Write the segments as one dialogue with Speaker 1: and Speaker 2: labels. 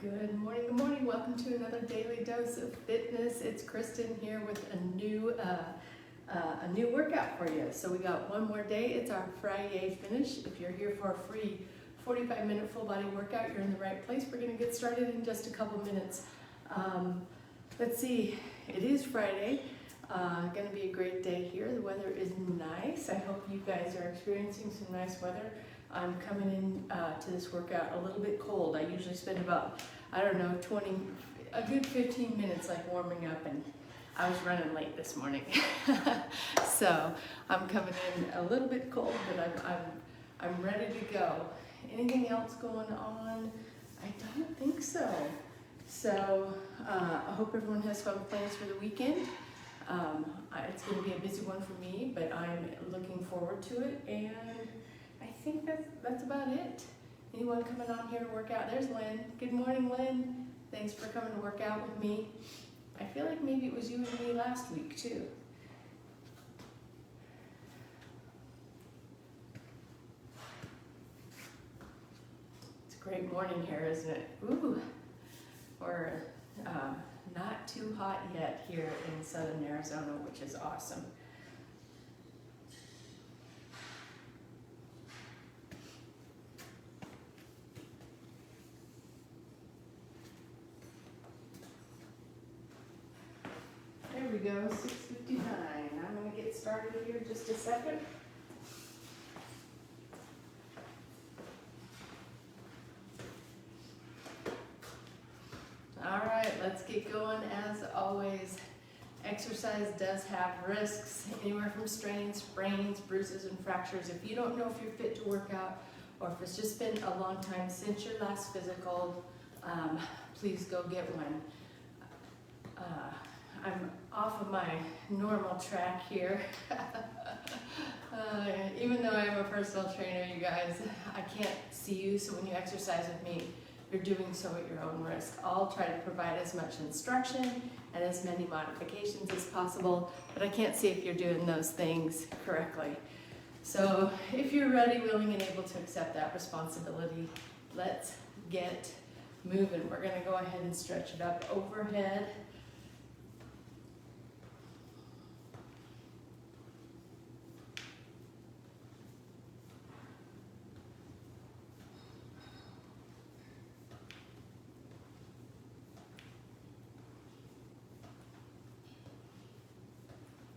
Speaker 1: Good morning. Welcome to another daily dose of fitness. It's Kristen here with a new workout for you. So we got one more day. It's our FriYay finish. If you're here for a free 45-minute full body workout, you're in the right place. We're going to get started in just a couple minutes. Let's see. It is Friday. Going to be a great day here. The weather is nice. I hope you guys are experiencing some nice weather. I'm coming in to this workout a little bit cold. I usually spend about, a good 15 minutes like warming up, and I was running late this morning. So I'm coming in a little bit cold, but I'm ready to go. Anything else going on? I don't think so. So I hope everyone has fun plans for the weekend. It's going to be a busy one for me, but I'm looking forward to it, and I think that's about it. Anyone coming on here to work out? There's Lynn. Good morning, Lynn. Thanks for coming to work out with me. I feel like maybe it was you and me last week too. It's a great morning here, isn't it? Ooh, we're not too hot yet here in southern Arizona, which is awesome. There we go, 6:59. I'm going to get started here in just a second. All right, let's get going. As always, exercise does have risks, anywhere from strains, sprains, bruises, and fractures. If you don't know if you're fit to work out, or if it's just been a long time since your last physical, please go get one. I'm off of my normal track here. Even though I'm a personal trainer, you guys, I can't see you, so when you exercise with me, you're doing so at your own risk. I'll try to provide as much instruction and as many modifications as possible, but I can't see if you're doing those things correctly. So if you're ready, willing, and able to accept that responsibility, let's get moving. We're gonna go ahead and stretch it up overhead.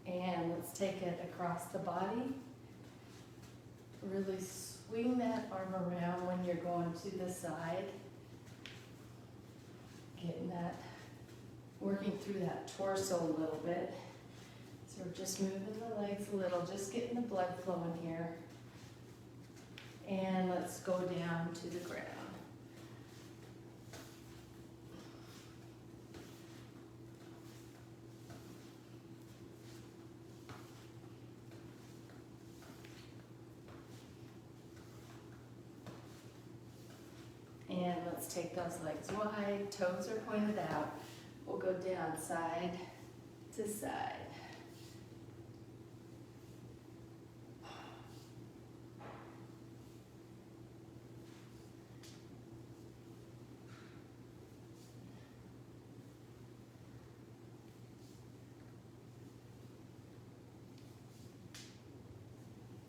Speaker 1: And let's take it across the body. Really swing that arm around when you're going to the side. Getting that, working through that torso a little bit. So we're just moving the legs a little, just getting the blood flowing here. And let's go down to the ground. And let's take those legs wide, toes are pointed out. We'll go down side to side.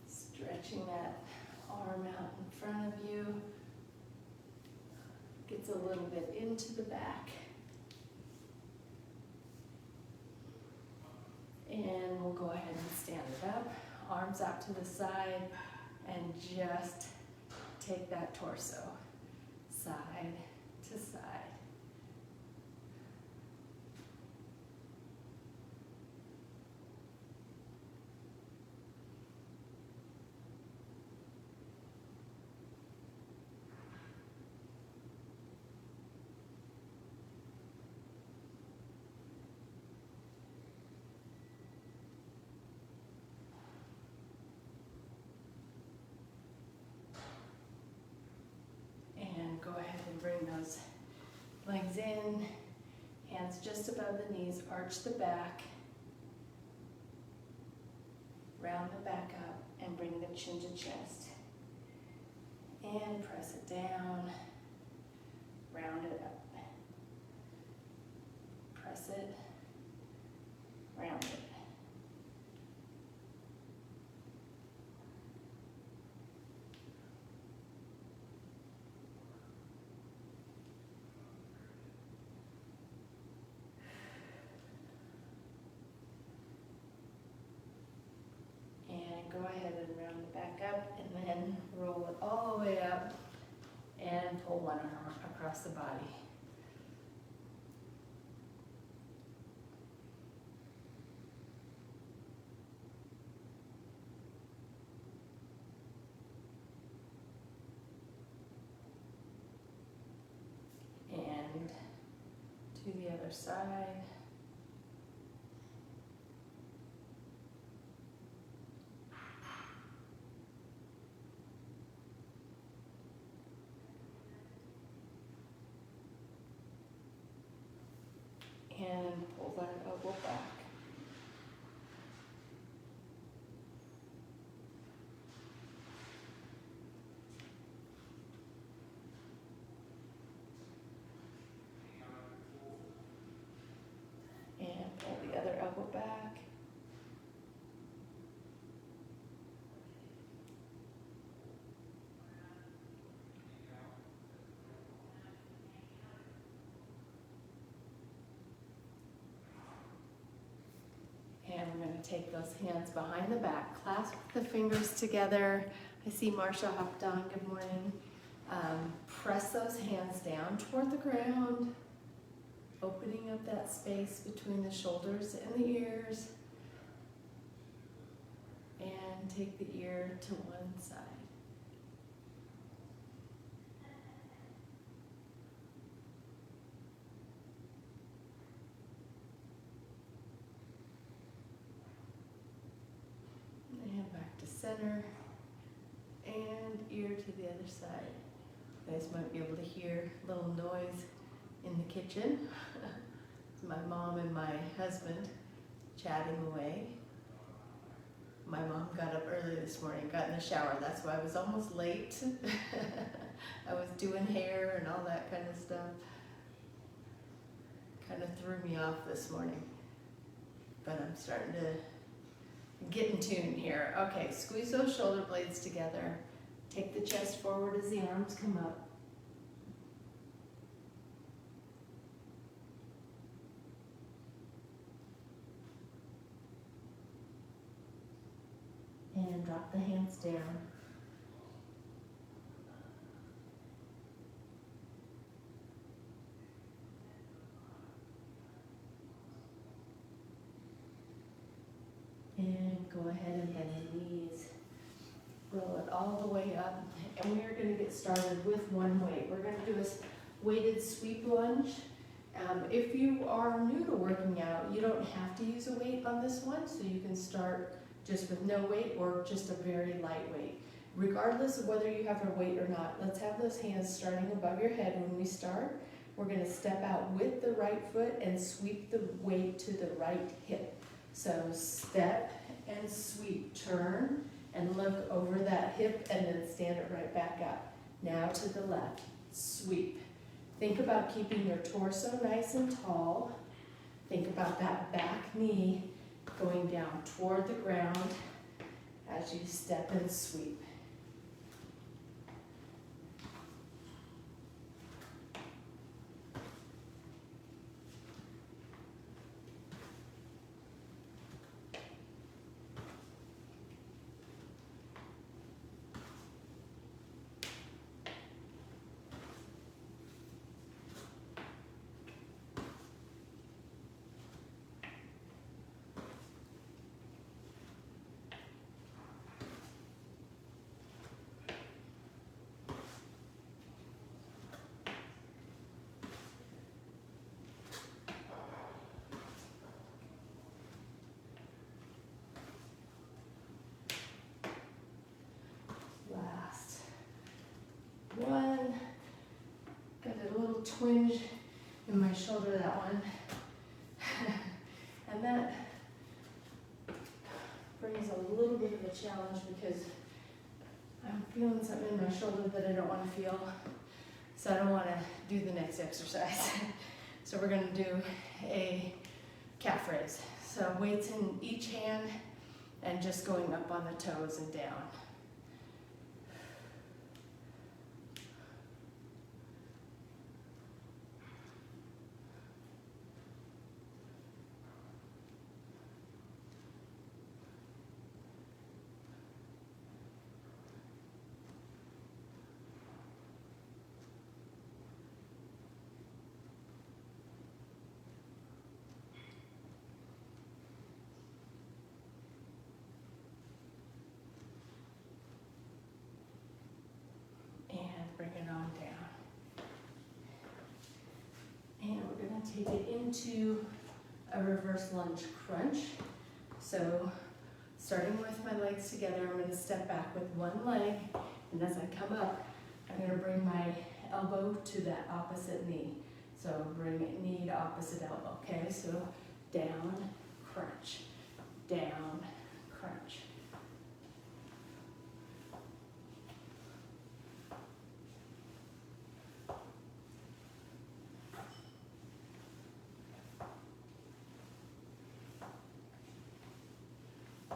Speaker 1: Stretching that arm out in front of you. Gets a little bit into the back. And we'll go ahead and stand it up. Arms out to the side and just take that torso side to side. Go ahead and bring those legs in, hands just above the knees, arch the back, round the back up, and bring the chin to chest. And press it down, round it up. all the way up and pull one arm across the body. And to the other side. And pull that elbow back. And pull the other elbow back. And we're going to take those hands behind the back, clasp the fingers together. I see Marsha hopped on, good morning. Press those hands down toward the ground, opening up that space between the shoulders and the ears. And take the ear to one side. And back to center. And ear to the other side. You guys might be able to hear a little noise in the kitchen. It's my mom and my husband chatting away. My mom got up early this morning, got in the shower. That's why I was almost late. I was doing hair and all that kind of stuff. Kind of threw me off this morning. But I'm starting to get in tune here. Okay, squeeze those shoulder blades together. Take the chest forward as the arms come up. And drop the hands down. And go ahead and bend the knees. Roll it all the way up. And we are going to get started with one weight. We're going to do a weighted sweep lunge. If you are new to working out, you don't have to use a weight on this one, so you can start just with no weight or just a very light weight. Regardless of whether you have a weight or not, let's have those hands starting above your head when we start. We're going to step out with the right foot and sweep the weight to the right hip. So step and sweep, turn and look over that hip and then stand it right back up. Now to the left, sweep. Think about keeping your torso nice and tall. Think about that back knee going down toward the ground as you step and sweep. One, got a little twinge in my shoulder, that one. And that brings a little bit of a challenge because I'm feeling something in my shoulder that I don't want to feel. So I don't want to do the next exercise. So we're going to do a calf raise. So weights in each hand and just going up on the toes and down. take it into a reverse lunge crunch. So starting with my legs together, I'm going to step back with one leg, and as I come up, I'm going to bring my elbow to that opposite knee. So bring knee to opposite elbow, okay? So down, crunch, down, crunch.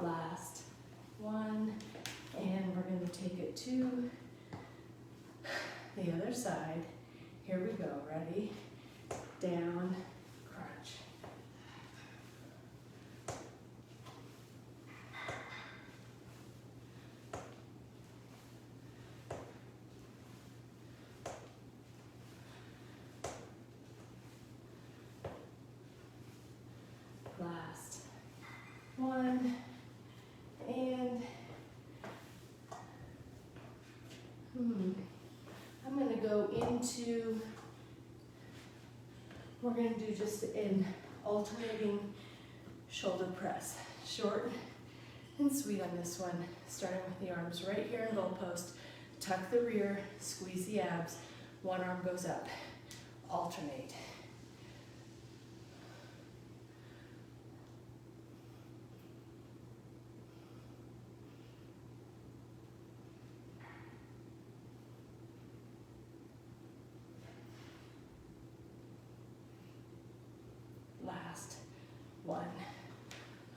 Speaker 1: Last one, and we're going to take it to the other side. Here we go, ready? Down, crunch. Last one, and I'm going to go into, we're going to do just an alternating shoulder press. Short and sweet on this one, starting with the arms right here in goalpost. Tuck the rear, squeeze the abs, one arm goes up. Alternate. Last one.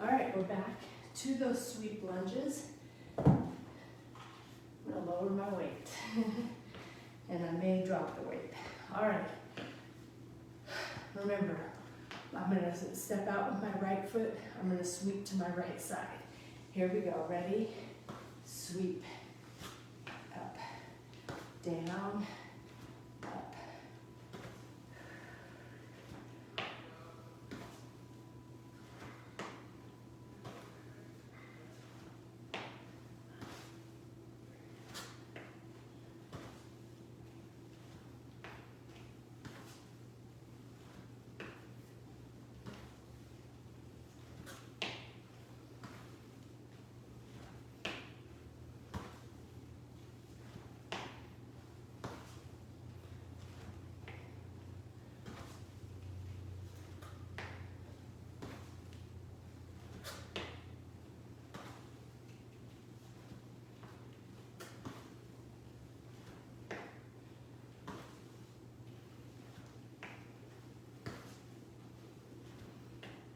Speaker 1: All right, we're back to those sweep lunges. I'm gonna lower my weight and I may drop the weight. All right, remember, I'm gonna step out with my right foot. I'm gonna sweep to my right side. Here we go, ready? Sweep, up, down, up.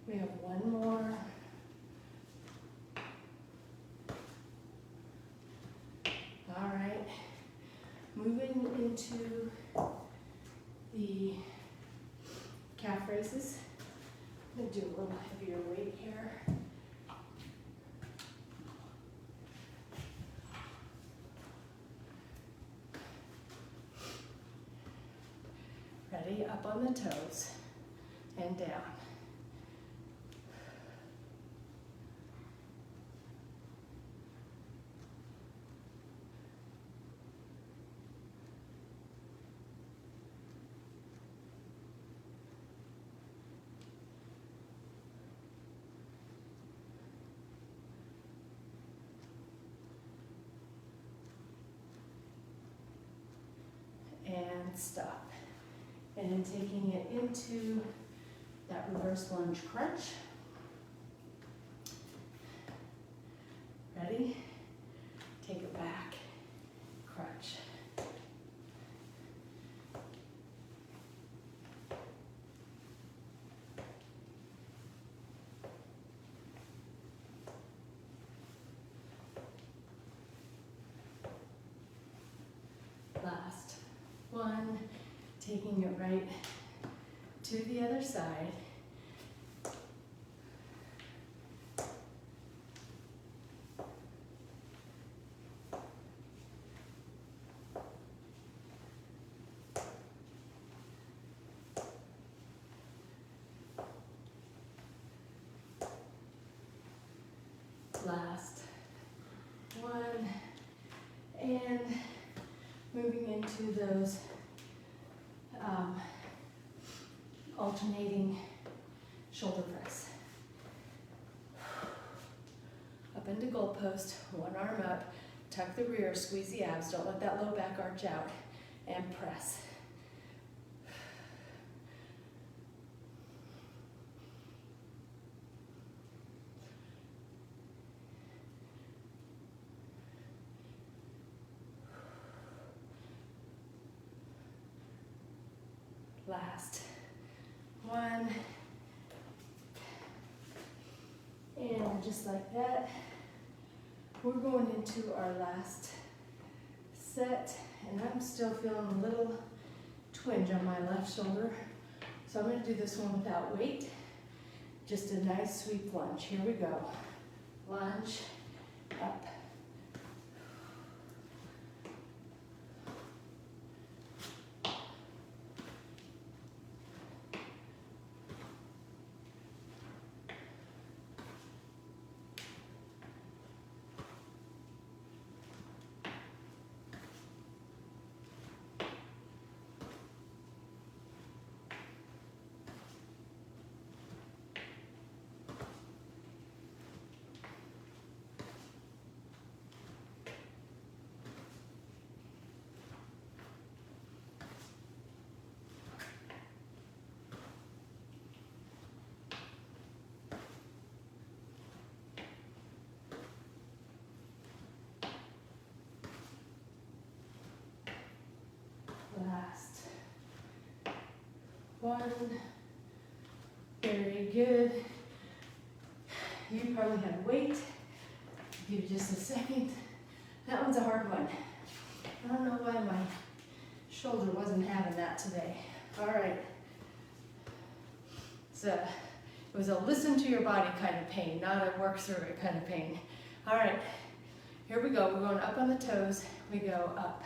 Speaker 1: We have one more. All right, moving into the calf raises. I'm gonna do a little heavier weight here. Ready, up on the toes and down. And stop. And then taking it into that reverse lunge crunch. Ready? Take it back, crunch. Last one, taking it right to the other side. Last one, and moving into those alternating shoulder press. Up into goal post, one arm up, tuck the rear, squeeze the abs, don't let that low back arch out, and press. Last one. And just like that, we're going into our last set, and I'm still feeling a little twinge on my left shoulder. So I'm going to do this one without weight. Just a nice sweep lunge. Here we go. Lunge, up. Last one. Very good. You probably have weight. Give it just a second. That one's a hard one. I don't know why my shoulder wasn't having that today. All right. It was a listen to your body kind of pain, not a work through it kind of pain. All right. Here we go. We're going up on the toes. We go up.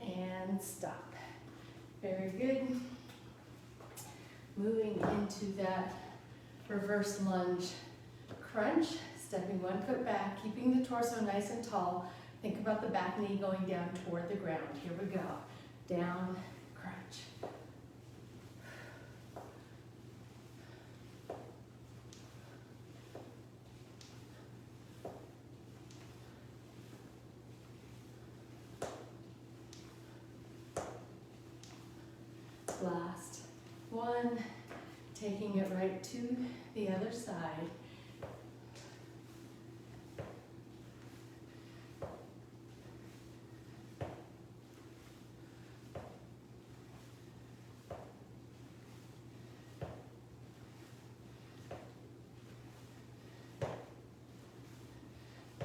Speaker 1: And stop. Very good. Moving into that reverse lunge crunch, stepping one foot back, keeping the torso nice and tall. Think about the back knee going down toward the ground. Here we go. Down, crunch. Last one, taking it right to the other side.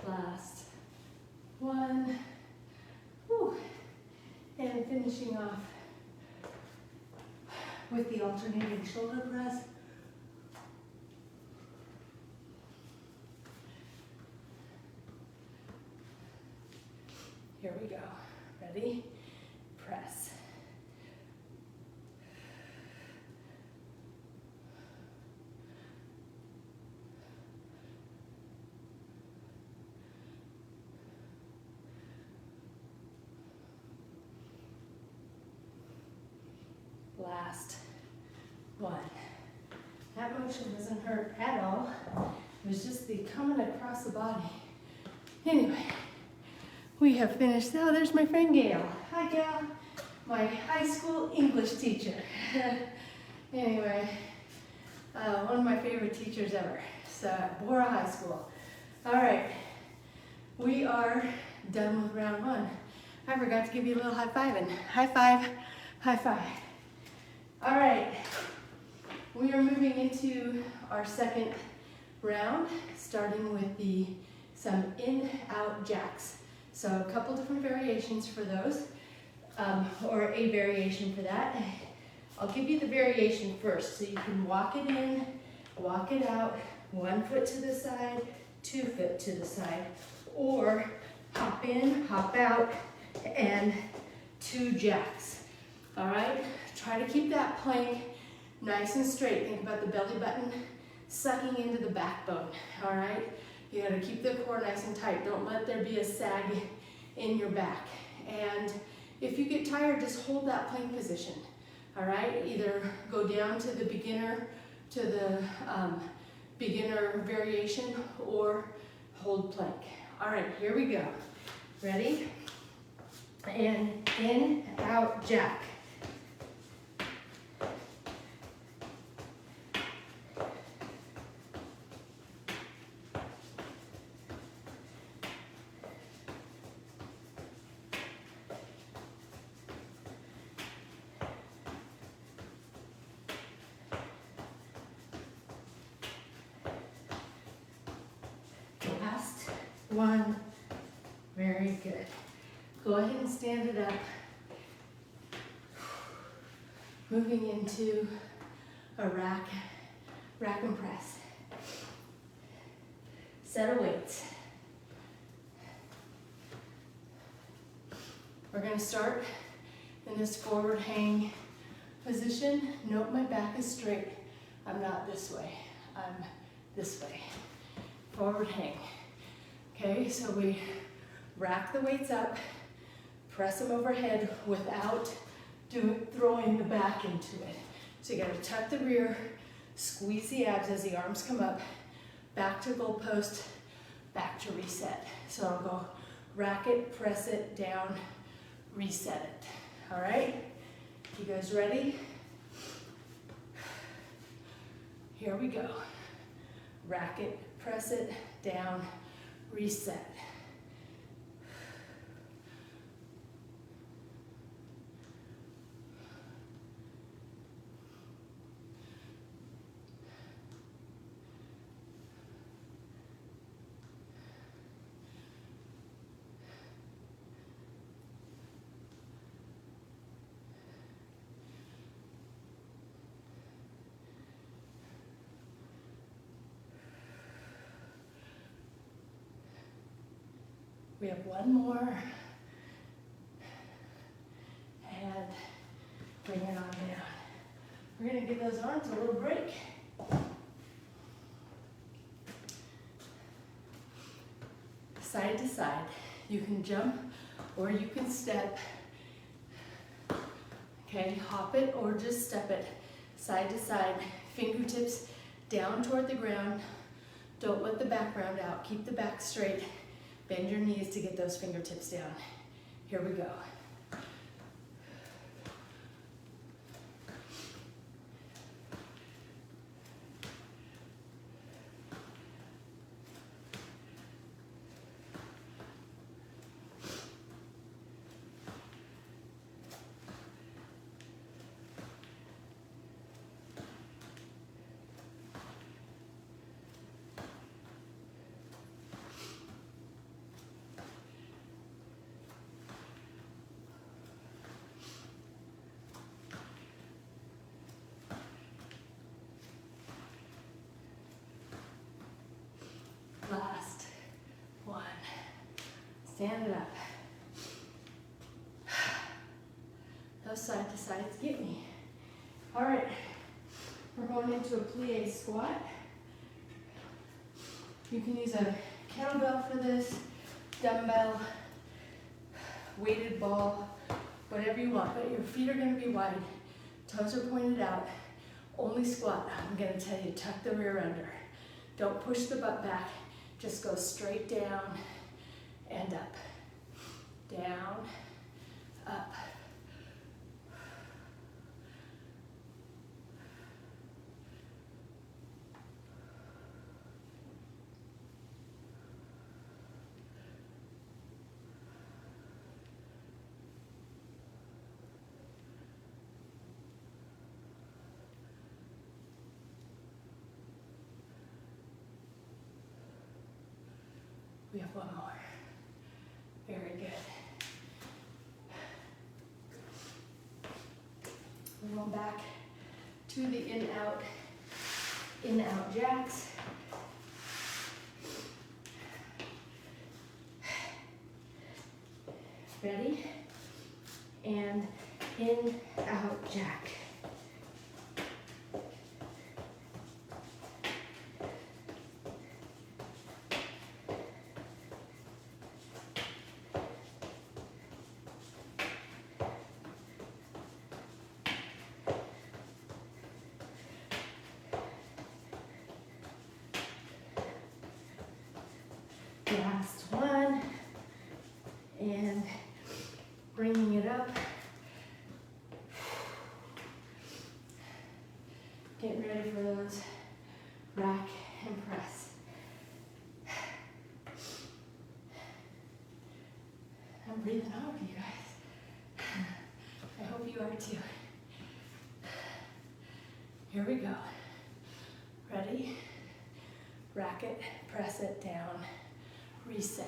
Speaker 1: Last one. Whew. And finishing off with the alternating shoulder press. Here we go. Ready? Press. Last one. That motion doesn't hurt at all. It was just the coming across the body. Anyway, we have finished. Oh, there's my friend Gail. Hi, Gail. My high school English teacher. Anyway, one of my favorite teachers ever. So, Bora High School. All right, we are done with round one. I forgot to give you a little high fiving. High five, high five. All right, we are moving into our second round, starting with some in-out jacks. So a couple different variations for those, or a variation for that. I'll give you the variation first, so you can walk it in Walk it out, 1 foot to the side, 2 foot to the side, or hop in, hop out, and 2 jacks. All right, try to keep that plank nice and straight. Think about the belly button sucking into the backbone. All right, you gotta keep the core nice and tight. Don't let there be a sag in your back. And if you get tired, just hold that plank position. All right, either go down to the beginner variation or hold plank. All right, here we go. Ready? And in, out, jack. Last one. Very good. Go ahead and stand it up. Moving into a rack and press. Set of weights. We're going to start in this forward hang position. Note my back is straight. I'm not this way. I'm this way. Forward hang. Okay, so we rack the weights up, press them overhead without throwing the back into it. So you gotta tuck the rear, squeeze the abs as the arms come up, back to goalpost, back to reset. So I'll go rack it, press it, down, reset it. All right, you guys ready? Here we go. Rack it, press it, down, reset. We have one more. And bring it on down. We're gonna give those arms a little break. Side to side. You can jump or you can step. Okay, hop it or just step it. Side to side, fingertips down toward the ground. Don't let the back round out. Keep the back straight. Bend your knees to get those fingertips down. Here we go. Last one. Stand it up. Those side to sides get me. All right, we're going into a plie squat. You can use a kettlebell for this, dumbbell, weighted ball, whatever you want, but your feet are gonna be wide, toes are pointed out, only squat. I'm gonna tell you, tuck the rear under. Don't push the butt back. Just go straight down and up. Down, up. We have one more. Very good. We're going back to the in-out in, out jacks. Ready? And in, out, jack. Last one, and bringing it up. Getting ready for those rack and press. I'm breathing hard, you guys. I hope you are too. Here we go. Ready? Rack it, press it down. Reset.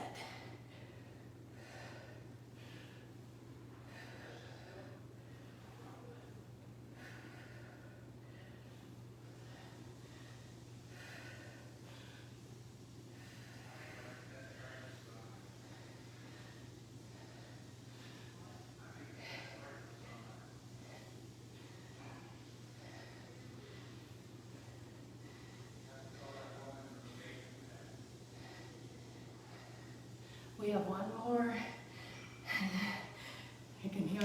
Speaker 1: We have one more. I can hear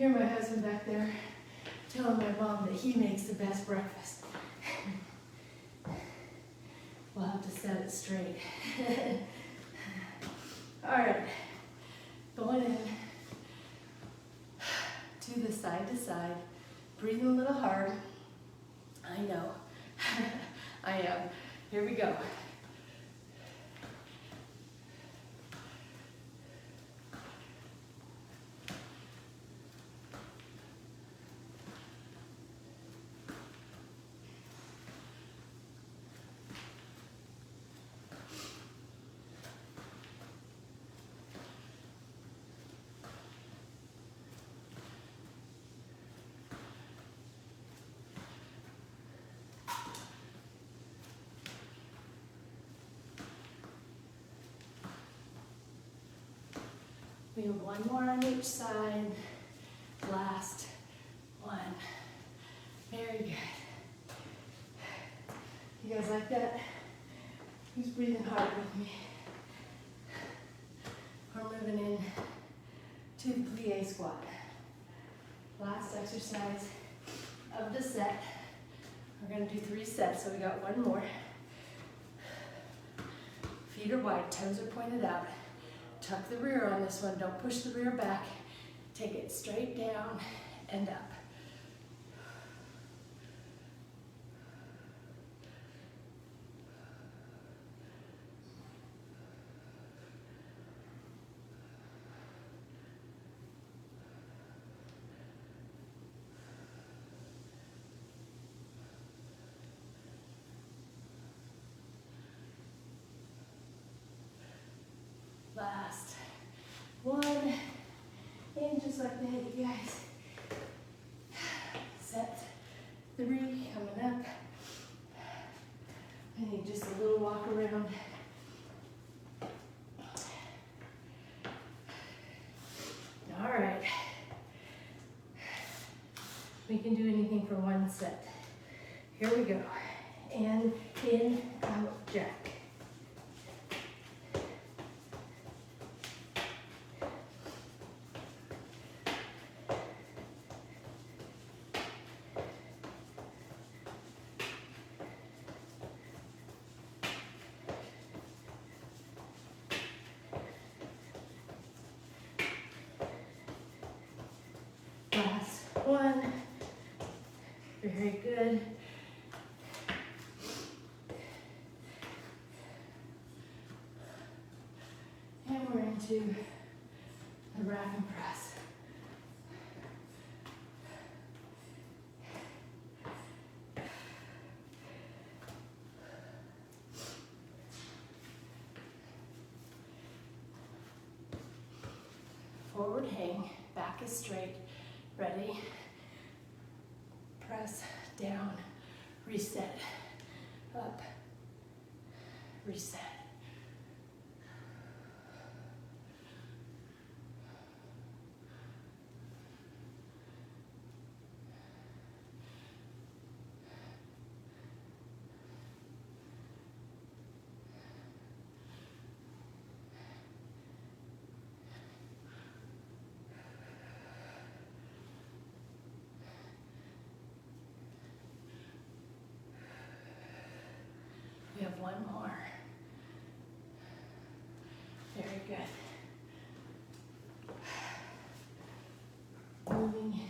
Speaker 1: my husband back there telling my mom that he makes the best breakfast. We'll have to set it straight. All right, going in to the side, breathing a little hard. I know, I am. Here we go. We have one more on each side. Last one. Very good. You guys like that? Who's breathing hard with me? We're moving in to the FriYay squat. Last exercise of the set. We're going to do 3 sets, so we got one more. Feet are wide, toes are pointed out. Tuck the rear on this one. Don't push the rear back. Take it straight down and up. Last one, and just like that, you guys. Set 3 coming up. I need just a little walk around. All right. We can do anything for one set. Here we go. And in, out, jack. Last one. Very good. And we're into the rack and press. Forward hang, back is straight. Ready? Press down, reset, up, reset. We have one more. Very good. Moving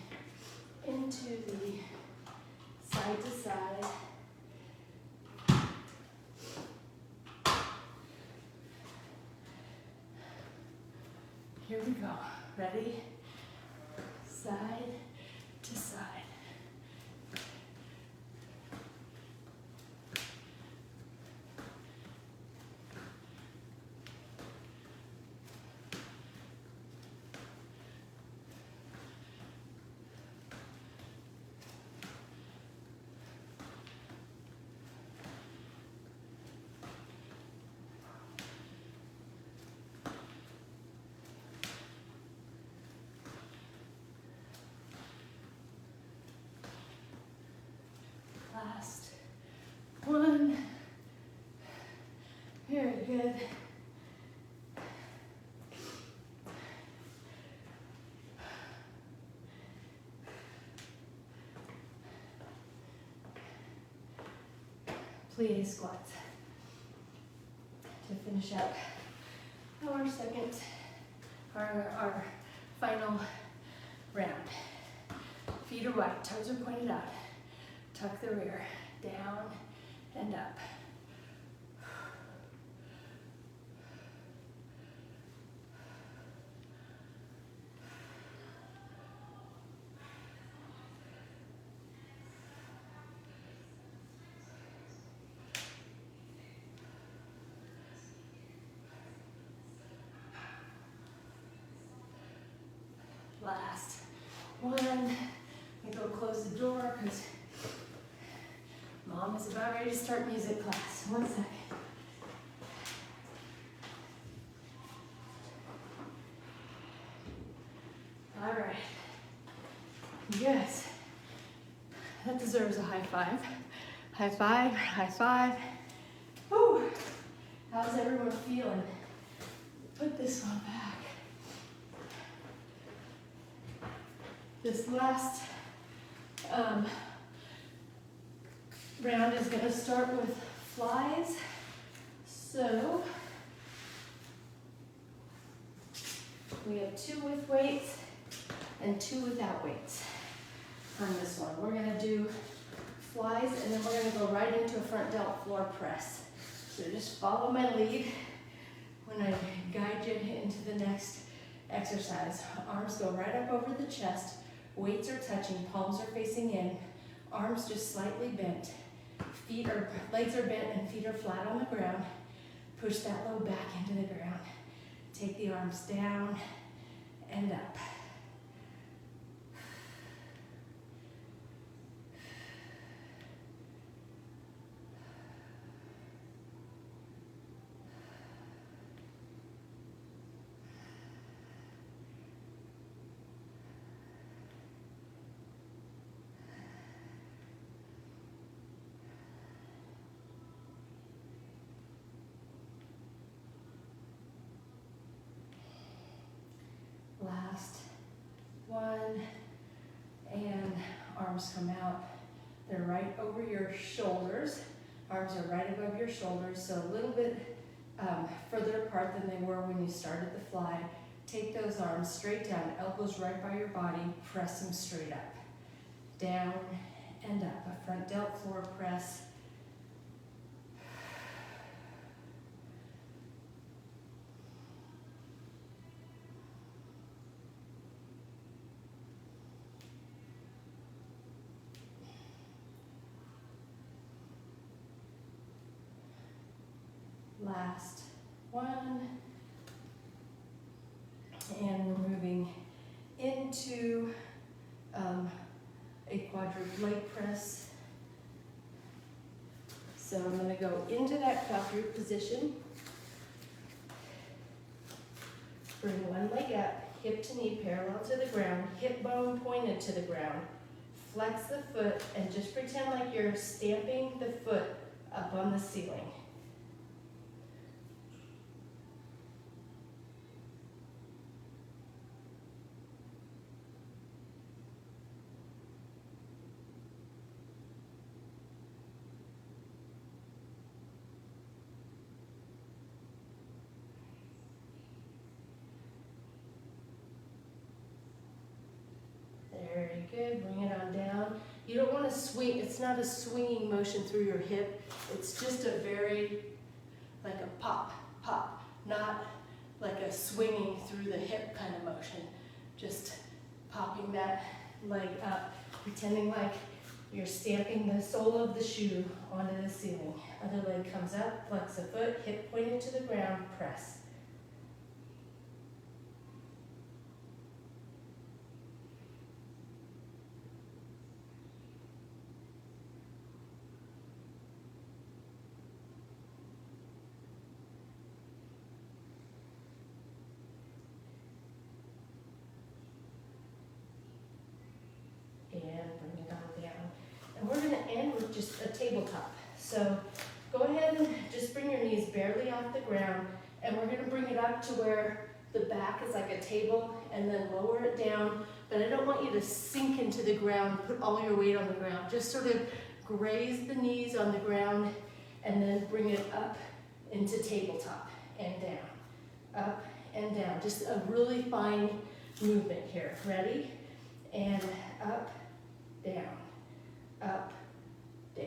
Speaker 1: into the side to side. Here we go. Ready? Side to side. Last one. Very good. FriYay squats to finish up our second, our final round. Feet are wide, toes are pointed out. Tuck the rear, down and up. Last one. I go close the door because Mom is about ready to start music class. 1 second. All right. Yes. That deserves a high five. High five, high five. Whew. How's everyone feeling? Put this one back. This last round is going to start with flies. So we have 2 with weights and 2 without weights on this one. We're going to do flies and then we're going to go right into a front delt floor press. So just follow my lead when I guide you into the next exercise. Arms go right up over the chest. Weights are touching, palms are facing in, arms just slightly bent. Legs are bent and feet are flat on the ground. Push that low back into the ground. Take the arms down and up. Last one, and arms come out. They're right over your shoulders. Arms are right above your shoulders, so a little bit further apart than they were when you started the fly. Take those arms straight down, elbows right by your body, press them straight up. Down and up, a front delt floor press. Last one, and we're moving into a quadruped leg press. So I'm going to go into that quadruped position. Bring one leg up, hip to knee parallel to the ground, hip bone pointed to the ground. Flex the foot and just pretend like you're stamping the foot up on the ceiling. Very good, bring it on down. You don't want to swing, it's not a swinging motion through your hip. It's just a very, like a pop, pop, not like a swinging through the hip kind of motion. Just popping that leg up, pretending like you're stamping the sole of the shoe onto the ceiling. Other leg comes up, flex the foot, hip pointed to the ground, press. And bring it on down. And we're going to end with just a tabletop. So go ahead and just bring your knees barely off the ground, and we're going to bring it up to where the back is like a table, and then lower it down. But I don't want you to sink into the ground, put all your weight on the ground. Just sort of graze the knees on the ground, and then bring it up into tabletop and down, up and down. Just a really fine movement here. Ready? And up, down, up, down.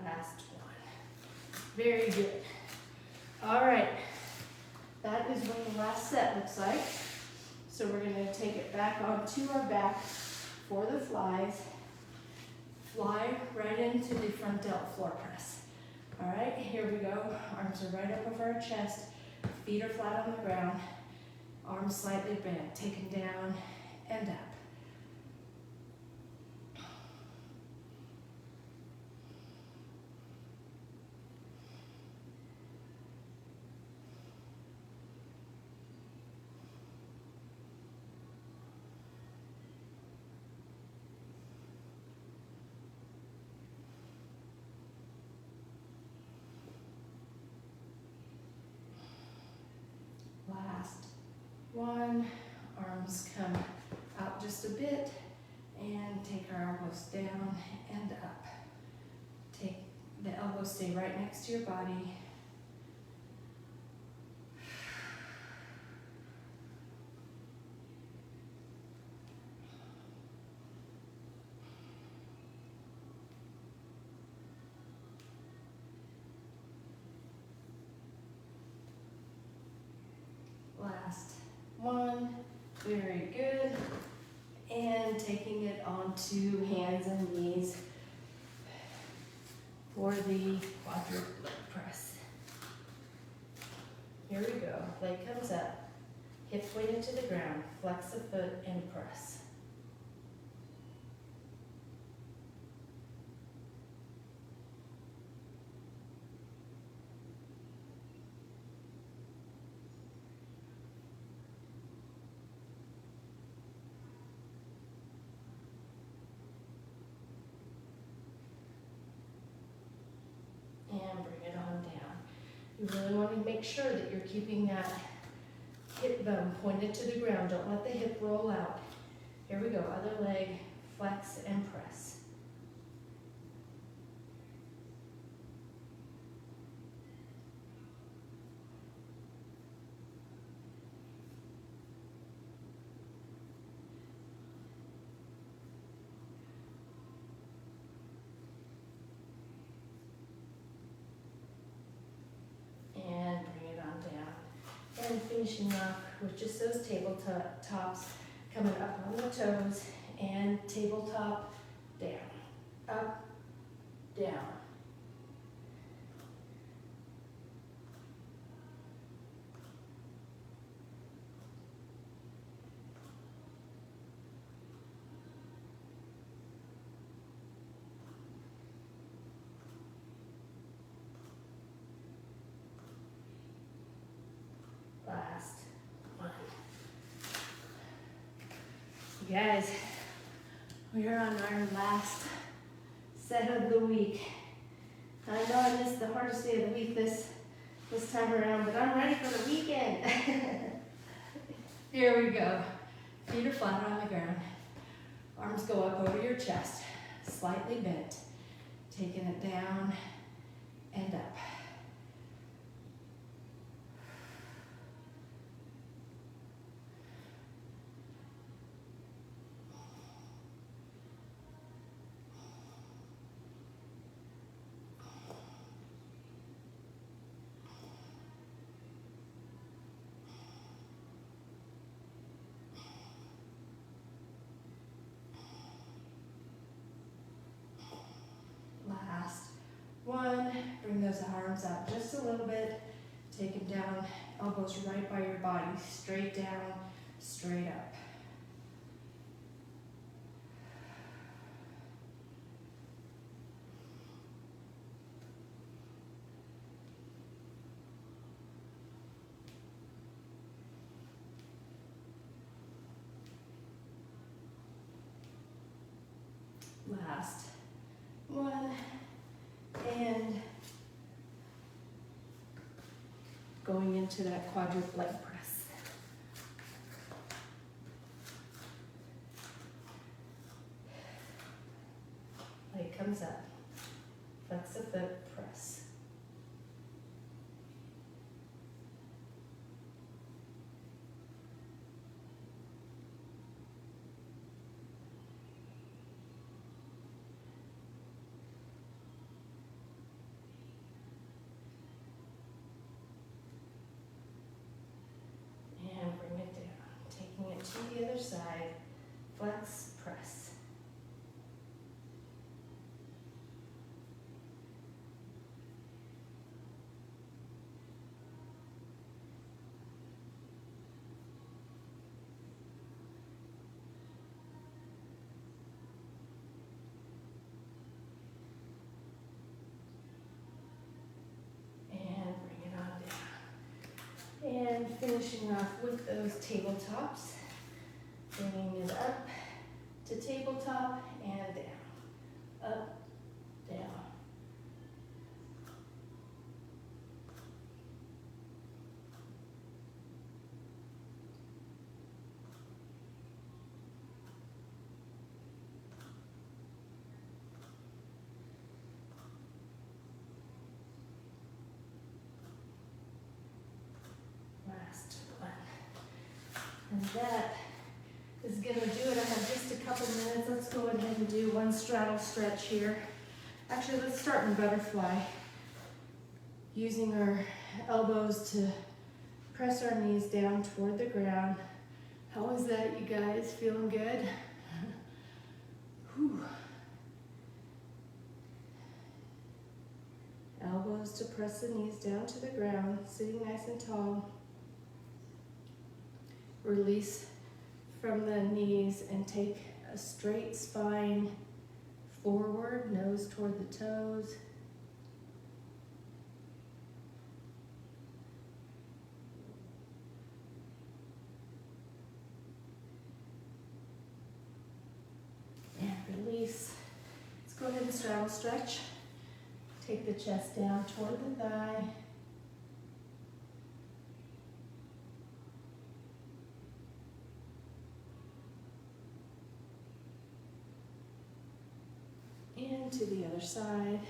Speaker 1: Last one. Very good. All right. That is what the last set looks like. So we're going to take it back onto our back for the flies. Fly right into the front delt floor press. All right, here we go. Arms are right up over our chest. Feet are flat on the ground. Arms slightly bent. Take them down and up. Last one, arms come out just a bit and take our elbows down and up. Take the elbows, stay right next to your body. Last one, very good. And taking it onto hands and knees for the quadruped leg press. Here we go, leg comes up, hip pointed to the ground, flex the foot and press. And bring it on down. You really want to make sure that you're keeping that hip bone pointed to the ground. Don't let the hip roll out. Here we go, other leg, flex and press. And finishing off with just those tabletops, Coming up on the toes and tabletop down, up, down. Last one. You guys, we are on our last set of the week. I know I missed the hardest day of the week this time around, but I'm ready for the weekend. Here we go. Feet are flat on the ground. Arms go up over your chest, slightly bent. Taking it down and up. Last one. Bring those arms out just a little bit. Take them down, elbows right by your body. Straight down, straight up. Last one. And going into that quadruped leg press. Leg comes up. Flex the foot, press. To the other side, flex, press. And bring it on down. And finishing off with those tabletops. Bringing it up to tabletop and down, up, down. Last one. And that is gonna do it. I have just a couple minutes. Let's go ahead and do one straddle stretch here. Actually, let's start in butterfly. Using our elbows to press our knees down toward the ground. How is that, you guys? Feeling good? Whew. Elbows to press the knees down to the ground, sitting nice and tall. Release from the knees and take a straight spine forward, nose toward the toes. And release. Let's go ahead and straddle stretch. Take the chest down toward the thigh. And to the other side.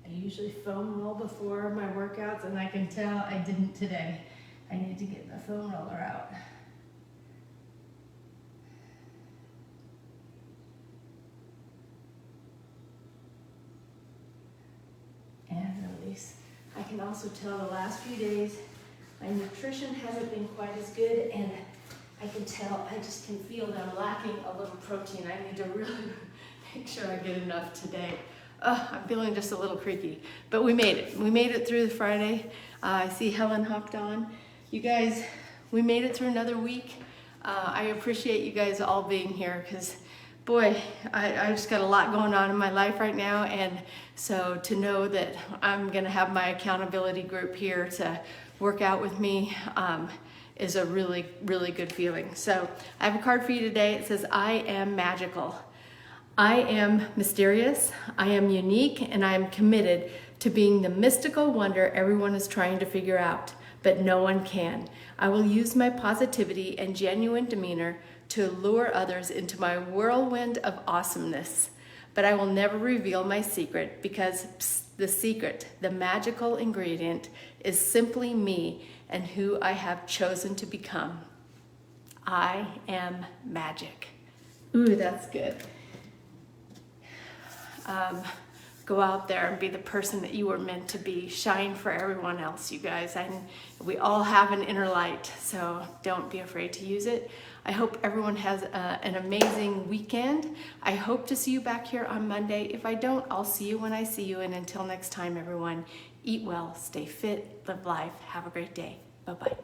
Speaker 1: I usually foam roll before my workouts, and I can tell I didn't today. I need to get the foam roller out. face. I can also tell the last few days my nutrition hasn't been quite as good, and I can tell, I just can feel that I'm lacking a little protein. I need to really make sure I get enough today. I'm feeling just a little creaky, but we made it. We made it through the Friday. I see Helen hopped on. You guys, we made it through another week. I appreciate you guys all being here, because boy, I just got a lot going on in my life right now, and so to know that I'm gonna have my accountability group here to work out with me is a really, really good feeling. So I have a card for you today. It says, I am magical. I am mysterious, I am unique, and I am committed to being the mystical wonder everyone is trying to figure out, but no one can. I will use my positivity and genuine demeanor to lure others into my whirlwind of awesomeness. But I will never reveal my secret, because the secret, the magical ingredient, is simply me and who I have chosen to become. I am magic. Ooh, that's good. Go out there and be the person that you were meant to be. Shine for everyone else, you guys. And we all have an inner light, so don't be afraid to use it. I hope everyone has an amazing weekend. I hope to see you back here on Monday. If I don't, I'll see you when I see you. And until next time, everyone, eat well, stay fit, live life. Have a great day. Bye-bye.